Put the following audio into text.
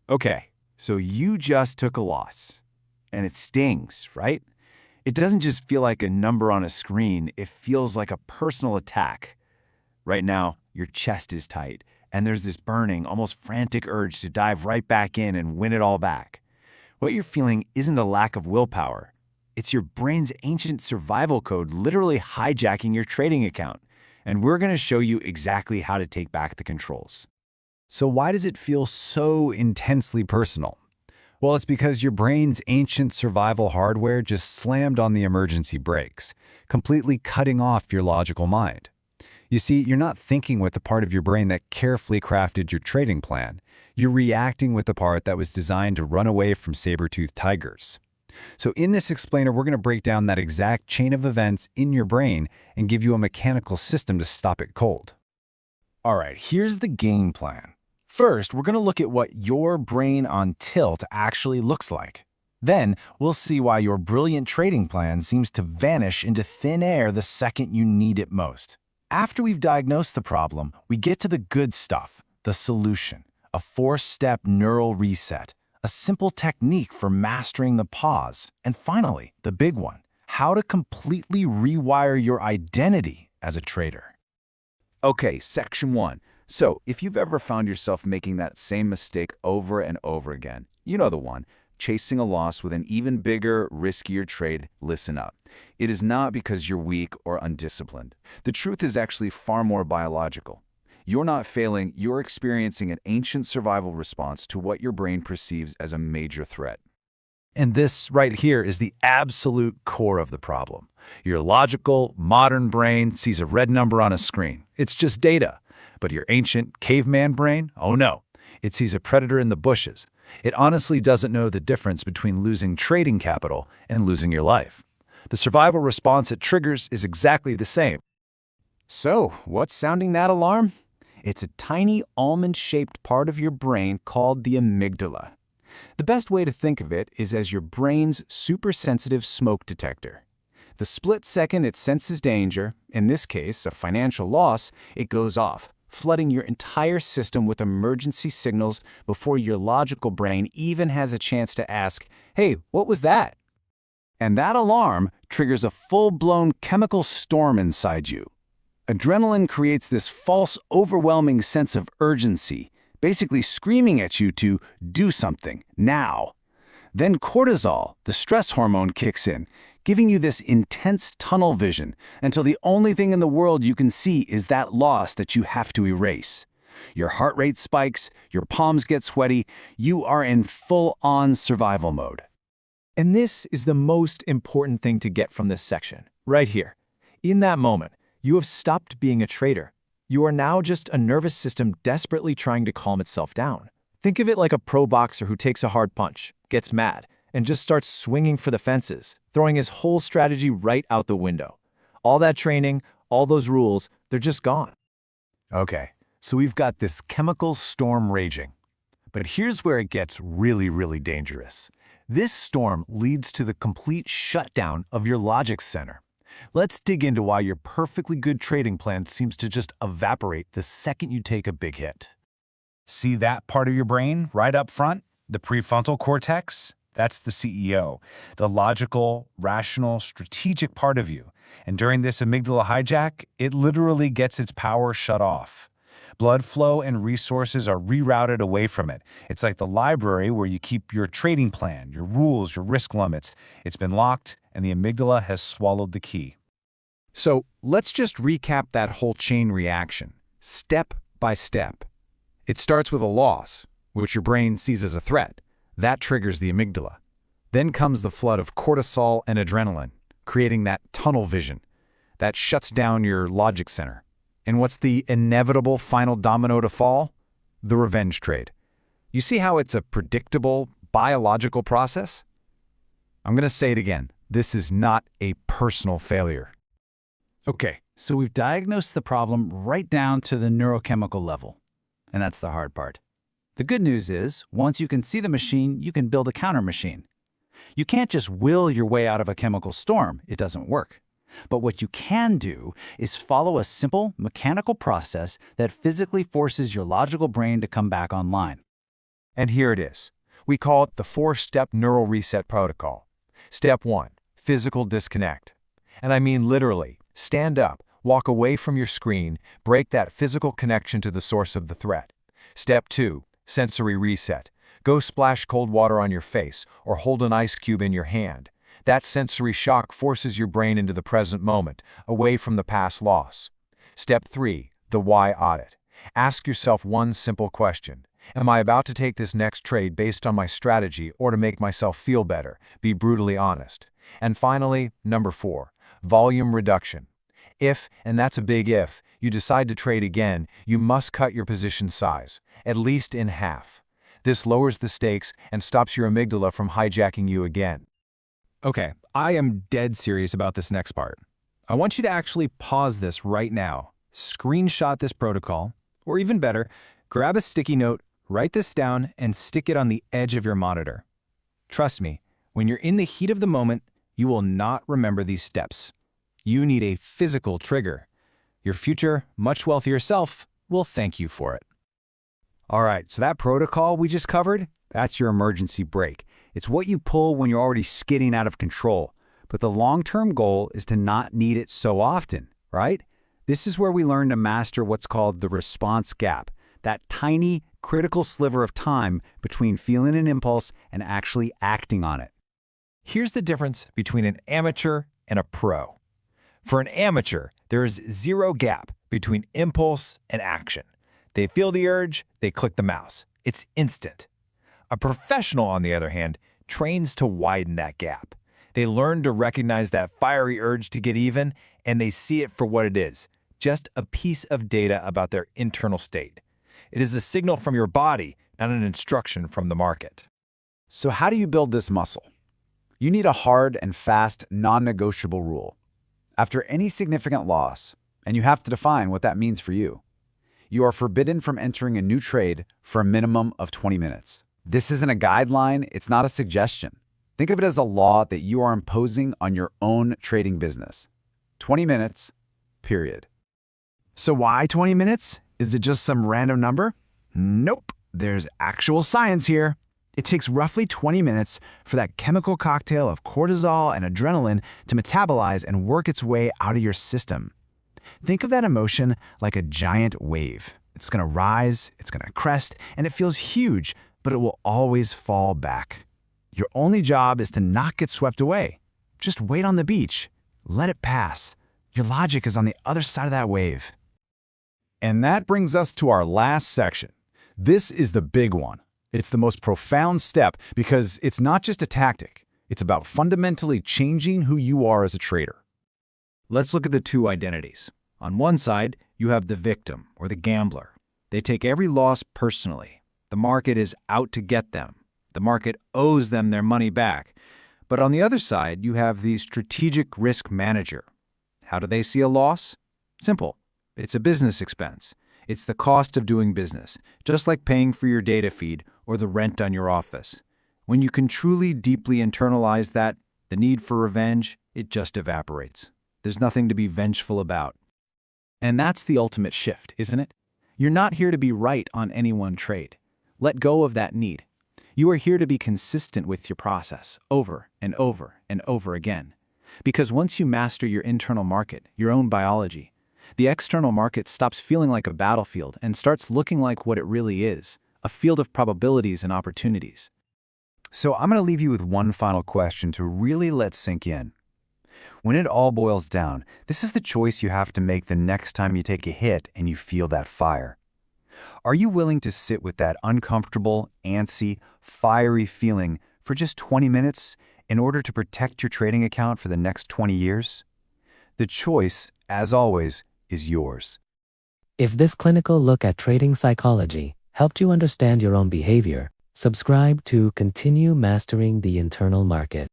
Okay, so you just took a loss. And it stings, right? It doesn't just feel like a number on a screen, it feels like a personal attack. Right now, your chest is tight, and there's this burning, almost frantic urge to dive right back in and win it all back. What you're feeling isn't a lack of willpower. It's your brain's ancient survival code literally hijacking your trading account. And we're going to show you exactly how to take back the controls. So why does it feel so intensely personal? Well, it's because your brain's ancient survival hardware just slammed on the emergency brakes, completely cutting off your logical mind. You see, you're not thinking with the part of your brain that carefully crafted your trading plan. You're reacting with the part that was designed to run away from saber-toothed tigers. So in this explainer, we're going to break down that exact chain of events in your brain and give you a mechanical system to stop it cold. All right, here's the game plan. First, we're going to look at what your brain on tilt actually looks like. Then, we'll see why your brilliant trading plan seems to vanish into thin air the second you need it most. After we've diagnosed the problem, we get to the good stuff, the solution, a 4-step neural reset, a simple technique for mastering the pause, and finally, the big one, how to completely rewire your identity as a trader. Okay, section 1. So, if you've ever found yourself making that same mistake over and over again, you know the one, chasing a loss with an even bigger, riskier trade, listen up. It is not because you're weak or undisciplined. The truth is actually far more biological. You're not failing, you're experiencing an ancient survival response to what your brain perceives as a major threat. And this right here is the absolute core of the problem. Your logical, modern brain sees a red number on a screen. It's just data. But your ancient caveman brain, oh no, it sees a predator in the bushes. It honestly doesn't know the difference between losing trading capital and losing your life. The survival response it triggers is exactly the same. So, what's sounding that alarm? It's a tiny almond-shaped part of your brain called the amygdala. The best way to think of it is as your brain's super-sensitive smoke detector. The split second it senses danger, in this case a financial loss, it goes off, flooding your entire system with emergency signals before your logical brain even has a chance to ask, "Hey, what was that?" And that alarm triggers a full-blown chemical storm inside you. Adrenaline creates this false, overwhelming sense of urgency, basically screaming at you to do something, now. Then cortisol, the stress hormone, kicks in, giving you this intense tunnel vision until the only thing in the world you can see is that loss that you have to erase. Your heart rate spikes, your palms get sweaty, you are in full-on survival mode. And this is the most important thing to get from this section, right here. In that moment, you have stopped being a trader. You are now just a nervous system desperately trying to calm itself down. Think of it like a pro boxer who takes a hard punch, gets mad, and just starts swinging for the fences, throwing his whole strategy right out the window. All that training, all those rules, they're just gone. Okay, so we've got this chemical storm raging. But here's where it gets really, really dangerous. This storm leads to the complete shutdown of your logic center. Let's dig into why your perfectly good trading plan seems to just evaporate the second you take a big hit. See that part of your brain right up front? The prefrontal cortex? That's the CEO, the logical, rational, strategic part of you. And during this amygdala hijack, it literally gets its power shut off. Blood flow and resources are rerouted away from it. It's like the library where you keep your trading plan, your rules, your risk limits. It's been locked, and the amygdala has swallowed the key. So let's just recap that whole chain reaction, step by step. It starts with a loss, which your brain sees as a threat. That triggers the amygdala. Then comes the flood of cortisol and adrenaline, creating that tunnel vision. That shuts down your logic center. And what's the inevitable final domino to fall? The revenge trade. You see how it's a predictable, biological process? I'm going to say it again. This is not a personal failure. Okay, so we've diagnosed the problem right down to the neurochemical level. And that's the hard part. The good news is, once you can see the machine, you can build a counter machine. You can't just will your way out of a chemical storm. It doesn't work. But what you can do is follow a simple, mechanical process that physically forces your logical brain to come back online. And here it is. We call it the 4-step neural reset protocol. Step 1, physical disconnect. And I mean literally, stand up, walk away from your screen, break that physical connection to the source of the threat. Step 2, sensory reset. Go splash cold water on your face or hold an ice cube in your hand. That sensory shock forces your brain into the present moment, away from the past loss. Step 3, the why audit. Ask yourself one simple question. Am I about to take this next trade based on my strategy or to make myself feel better? Be brutally honest. And finally, number 4, volume reduction. If, and that's a big if, you decide to trade again, you must cut your position size, at least in half. This lowers the stakes and stops your amygdala from hijacking you again. Okay, I am dead serious about this next part. I want you to actually pause this right now, screenshot this protocol, or even better, grab a sticky note, write this down, and stick it on the edge of your monitor. Trust me, when you're in the heat of the moment, you will not remember these steps. You need a physical trigger. Your future, much wealthier self will thank you for it. All right, so that protocol we just covered, that's your emergency brake. It's what you pull when you're already skidding out of control. But the long-term goal is to not need it so often, right? This is where we learn to master what's called the response gap, that tiny, critical sliver of time between feeling an impulse and actually acting on it. Here's the difference between an amateur and a pro. For an amateur, there is zero gap between impulse and action. They feel the urge, they click the mouse. It's instant. A professional, on the other hand, trains to widen that gap. They learn to recognize that fiery urge to get even, and they see it for what it is, just a piece of data about their internal state. It is a signal from your body, not an instruction from the market. So how do you build this muscle? You need a hard and fast, non-negotiable rule. After any significant loss, and you have to define what that means for you, you are forbidden from entering a new trade for a minimum of 20 minutes. This isn't a guideline, it's not a suggestion. Think of it as a law that you are imposing on your own trading business. 20 minutes, period. So why 20 minutes? Is it just some random number? Nope, there's actual science here. It takes roughly 20 minutes for that chemical cocktail of cortisol and adrenaline to metabolize and work its way out of your system. Think of that emotion like a giant wave. It's going to rise, it's going to crest, and it feels huge, but it will always fall back. Your only job is to not get swept away. Just wait on the beach. Let it pass. Your logic is on the other side of that wave. And that brings us to our last section. This is the big one. It's the most profound step because it's not just a tactic. It's about fundamentally changing who you are as a trader. Let's look at the two identities. On one side, you have the victim or the gambler. They take every loss personally. The market is out to get them. The market owes them their money back. But on the other side, you have the strategic risk manager. How do they see a loss? Simple. It's a business expense. It's the cost of doing business, just like paying for your data feed or the rent on your office. When you can truly deeply internalize that, the need for revenge, it just evaporates. There's nothing to be vengeful about. And that's the ultimate shift, isn't it? You're not here to be right on any one trade. Let go of that need. You are here to be consistent with your process over and over and over again. Because once you master your internal market, your own biology, the external market stops feeling like a battlefield and starts looking like what it really is, a field of probabilities and opportunities. So I'm going to leave you with one final question to really let sink in. When it all boils down, this is the choice you have to make the next time you take a hit and you feel that fire. Are you willing to sit with that uncomfortable, antsy, fiery feeling for just 20 minutes in order to protect your trading account for the next 20 years? The choice, as always, is yours. If this clinical look at trading psychology helped you understand your own behavior, subscribe to Continue Mastering the Internal Market.